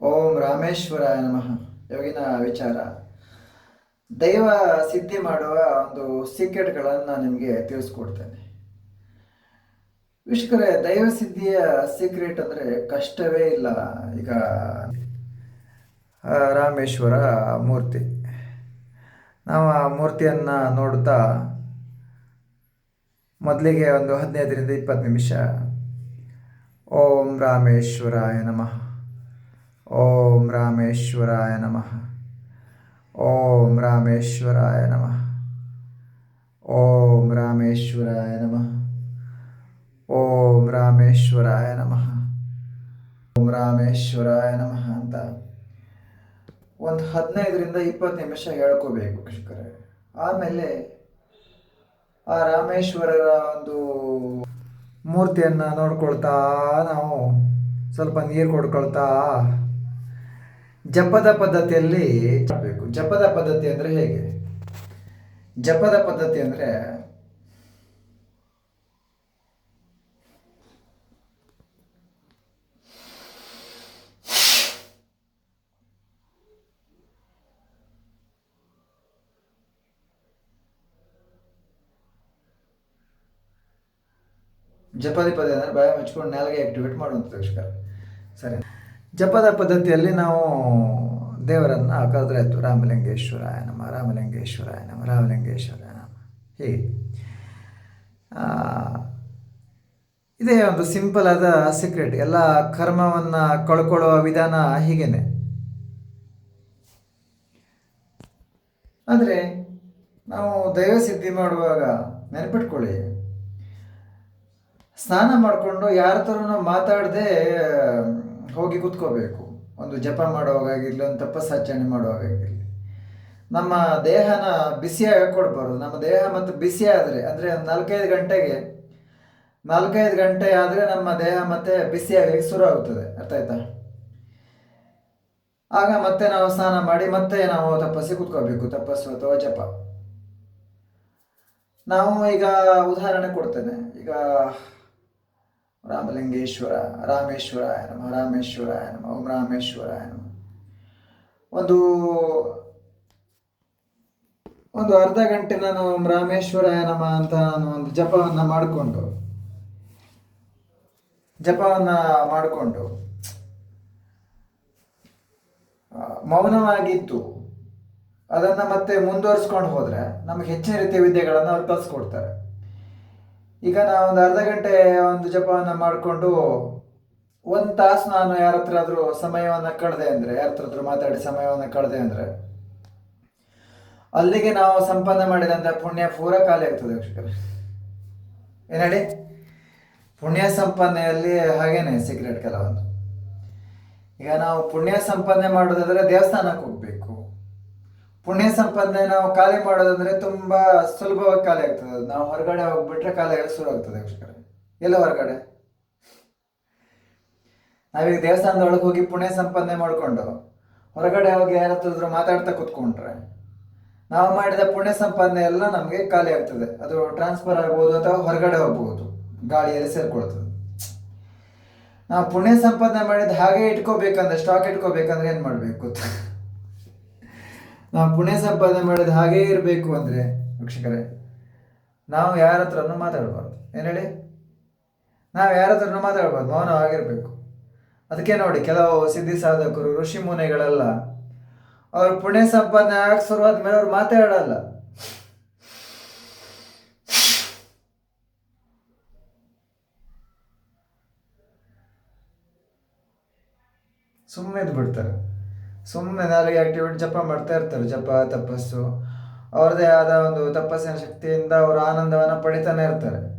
ಓಂ ರಾಮೇಶ್ವರಾಯ ನಮಃ. ಇವಾಗಿನ ವಿಚಾರ ದೈವ ಸಿದ್ಧಿ ಮಾಡುವ ಒಂದು ಸೀಕ್ರೆಟ್ಗಳನ್ನು ನಾನು ನಿಮಗೆ ತಿಳಿಸ್ಕೊಡ್ತೇನೆ. ವೀಕ್ಷಕರೇ, ದೈವ ಸಿದ್ಧಿಯ ಸೀಕ್ರೆಟ್ ಅಂದರೆ ಕಷ್ಟವೇ ಇಲ್ಲ. ಈಗ ರಾಮೇಶ್ವರ ಮೂರ್ತಿ, ನಾವು ಆ ಮೂರ್ತಿಯನ್ನು ನೋಡುತ್ತಾ ಮೊದಲಿಗೆ ಒಂದು 15ರಿಂದ 20 ನಿಮಿಷ ಓಂ ರಾಮೇಶ್ವರಾಯ ನಮಃ, ಓಂ ರಾಮೇಶ್ವರಾಯ ನಮಃ, ಓಂ ರಾಮೇಶ್ವರಾಯ ನಮಃ, ಓಂ ರಾಮೇಶ್ವರಾಯ ನಮಃ, ಓಂ ರಾಮೇಶ್ವರಾಯ ನಮಃ, ಓಂ ರಾಮೇಶ್ವರಾಯ ನಮಃ ಅಂತ ಒಂದು 15ರಿಂದ 20 ನಿಮಿಷ ಹೇಳ್ಕೋಬೇಕು ವೀಕ್ಷಕರೇ. ಆಮೇಲೆ ಆ ರಾಮೇಶ್ವರರ ಒಂದು ಮೂರ್ತಿಯನ್ನು ನೋಡ್ಕೊಳ್ತಾ ನಾವು ಸ್ವಲ್ಪ ನೀರು ಕೊಡ್ಕೊಳ್ತಾ ಜಪದ ಪದ್ಧತಿಯಲ್ಲಿ ಮಾಡಬೇಕು. ಜಪದ ಪದ್ಧತಿ ಅಂದರೆ ಹೇಗೆ? ಜಪದ ಪದ್ಧತಿ ಅಂದರೆ ಜಪದ ಪದ ಅಂದರೆ ಬಾಯ ಮುಚ್ಕೊಂಡು ನಾಲ್ಗೆ ಆಕ್ಟಿವೇಟ್ ಮಾಡುವಂಥದ್ದು ವೀಕ್ಷಕರ. ಸರಿ, ಜಪದ ಪದ್ಧತಿಯಲ್ಲಿ ನಾವು ದೇವರನ್ನು ಕರೆದ್ರೆ ಆಯಿತು. ರಾಮಲಿಂಗೇಶ್ವರಾಯ ನಮಃ, ರಾಮಲಿಂಗೇಶ್ವರಾಯ ನಮಃ, ರಾಮಲಿಂಗೇಶ್ವರಾಯ ನಮಃ. ಹೀಗೆ ಇದೇ ಒಂದು ಸಿಂಪಲ್ ಆದ ಸೀಕ್ರೆಟ್. ಎಲ್ಲ ಕರ್ಮವನ್ನು ಕಳ್ಕೊಳ್ಳುವ ವಿಧಾನ ಹೀಗೇನೆ. ಆದರೆ ನಾವು ದೈವ ಸಿದ್ಧಿ ಮಾಡುವಾಗ ನೆನಪಿಟ್ಕೊಳ್ಳಿ, ಸ್ನಾನ ಮಾಡಿಕೊಂಡು ಯಾರ ಥರನೂ ಮಾತಾಡದೆ ಹೋಗಿ ಕೂತ್ಕೋಬೇಕು. ಒಂದು ಜಪ ಮಾಡುವಾಗಾಗಿರಲಿ, ಒಂದು ತಪಸ್ಸಾಚರಣೆ ಮಾಡುವಾಗಾಗಿರಲಿ, ನಮ್ಮ ದೇಹನ ಬಿಸಿಯಾಗಿ ಕೊಡಬಾರ್ದು. ನಮ್ಮ ದೇಹ ಮತ್ತು ಬಿಸಿ ಆದರೆ ಅಂದರೆ 4-5 ಗಂಟೆ ಆದರೆ ನಮ್ಮ ದೇಹ ಮತ್ತೆ ಬಿಸಿಯಾಗಿ ಶುರು ಆಗುತ್ತದೆ. ಅರ್ಥ ಆಯ್ತಾ? ಆಗ ಮತ್ತೆ ನಾವು ಸ್ನಾನ ಮಾಡಿ ಮತ್ತೆ ನಾವು ತಪಸ್ಸಿಗೆ ಕೂತ್ಕೋಬೇಕು, ತಪಸ್ಸು ಅಥವಾ ಜಪ. ನಾವು ಈಗ ಉದಾಹರಣೆ ಕೊಡ್ತೇನೆ. ಈಗ ರಾಮಲಿಂಗೇಶ್ವರ, ರಾಮೇಶ್ವರಾಯ ನಮಃ, ರಾಮೇಶ್ವರಾಯ ನಮಃ, ಓಂ ರಾಮೇಶ್ವರಾಯ ನಮಃ. ಒಂದು ಅರ್ಧ ಗಂಟೆ ನಾನು ಓಂ ರಾಮೇಶ್ವರಾಯ ನಮಃ ಅಂತ ನಾನು ಒಂದು ಜಪವನ್ನು ಮಾಡಿಕೊಂಡು ಮೌನವಾಗಿದ್ದು ಅದನ್ನು ಮತ್ತೆ ಮುಂದುವರಿಸ್ಕೊಂಡು ಹೋದರೆ ನಮಗೆ ಹೆಚ್ಚಿನ ರೀತಿಯ ವಿದ್ಯೆಗಳನ್ನು ಅವ್ರು ಕಲಿಸ್ಕೊಡ್ತಾರೆ. ಈಗ ನಾವು ಒಂದು ಅರ್ಧ ಗಂಟೆ ಒಂದು ಜಪವನ್ನು ಮಾಡಿಕೊಂಡು 1 ತಾಸು ನಾನು ಯಾರ ಹತ್ರ ಆದರೂ ಸಮಯವನ್ನು ಕಳೆದೆ ಅಂದರೆ, ಯಾರ ಹತ್ರ ಆದರೂ ಮಾತಾಡಿ ಸಮಯವನ್ನು ಕಳೆದೆ ಅಂದರೆ, ಅಲ್ಲಿಗೆ ನಾವು ಸಂಪಾದನೆ ಮಾಡಿದಂಥ ಪುಣ್ಯ ಪೂರ ಖಾಲಿ ಆಗ್ತದೆ ವೀಕ್ಷಕರೇ. ಏನು ಹೇಳಿ? ಪುಣ್ಯ ಸಂಪಾದನೆಯಲ್ಲಿ ಹಾಗೇನೆ ಸೀಕ್ರೆಟ್ ಕೆಲವೊಂದು. ಈಗ ನಾವು ಪುಣ್ಯ ಸಂಪಾದನೆ ಮಾಡೋದಾದರೆ ದೇವಸ್ಥಾನಕ್ಕೆ ಹೋಗಬೇಕು. ಪುಣ್ಯ ಸಂಪಾದನೆ ನಾವು ಖಾಲಿ ಮಾಡೋದಂದರೆ ತುಂಬ ಸುಲಭವಾಗಿ ಖಾಲಿ ಆಗ್ತದೆ. ನಾವು ಹೊರಗಡೆ ಹೋಗ್ಬಿಟ್ರೆ ಖಾಲಿ ಆಗೋದು ಶುರು ಆಗ್ತದೆ ವೀಕ್ಷಕರೇ. ಎಲ್ಲ ಹೊರಗಡೆ ನಾವೀಗ ದೇವಸ್ಥಾನದೊಳಗೆ ಹೋಗಿ ಪುಣ್ಯ ಸಂಪಾದನೆ ಮಾಡಿಕೊಂಡು ಹೊರಗಡೆ ಹೋಗಿ ಯಾರ ಹತ್ರ ಮಾತಾಡ್ತಾ ಕೂತ್ಕೊಂಡ್ರೆ ನಾವು ಮಾಡಿದ ಪುಣ್ಯ ಸಂಪಾದನೆ ಎಲ್ಲ ನಮಗೆ ಖಾಲಿ ಆಗ್ತದೆ. ಅದು ಟ್ರಾನ್ಸ್ಫರ್ ಆಗ್ಬೋದು ಅಥವಾ ಹೊರಗಡೆ ಹೋಗ್ಬೋದು, ಗಾಳಿಯಲ್ಲಿ ಸೇರ್ಕೊಳ್ತದೆ. ನಾವು ಪುಣ್ಯ ಸಂಪಾದನೆ ಮಾಡಿದ ಹಾಗೆ ಇಟ್ಕೋಬೇಕಂದ್ರೆ, ಸ್ಟಾಕ್ ಇಟ್ಕೋಬೇಕಂದ್ರೆ ಏನು ಮಾಡಬೇಕು? ನಾವು ಪುಣ್ಯ ಸಂಪಾದನೆ ಮಾಡಿದ ಹಾಗೇ ಇರಬೇಕು ಅಂದರೆ ವೀಕ್ಷಕರೇ, ನಾವು ಯಾರ ಹತ್ರನೂ ಮಾತಾಡಬಾರ್ದು. ಏನು ಹೇಳಿ? ನಾವು ಯಾರ ಹತ್ರನೂ ಮಾತಾಡಬಾರ್ದು, ಮೌನವಾಗಿರಬೇಕು. ಅದಕ್ಕೆ ನೋಡಿ, ಕೆಲವು ಸಿದ್ಧಿ ಸಾಧಕರು, ಋಷಿ ಮುನಿಗಳೆಲ್ಲ ಅವರು ಪುಣ್ಯ ಸಂಪಾದನೆ ಆಗಕ್ಕೆ ಶುರುವಾದ ಮೇಲೆ ಅವ್ರು ಮಾತಾಡಲ್ಲ. ಸುಮ್ಮನೆ ಬಿಡ್ತಾರೆ. ಸುಮ್ಮನೆ ನಾಲಿಗೆ ಆಕ್ಟಿವೇಟ್ ಜಪ ಮಾಡ್ತಾ ಇರ್ತಾರೆ. ಜಪ ತಪಸ್ಸು ಅವ್ರದ್ದೇ ಆದ ಒಂದು ತಪಸ್ಸಿನ ಶಕ್ತಿಯಿಂದ ಅವರು ಆನಂದವನ್ನು ಪಡಿತಾನೆ ಇರ್ತಾರೆ.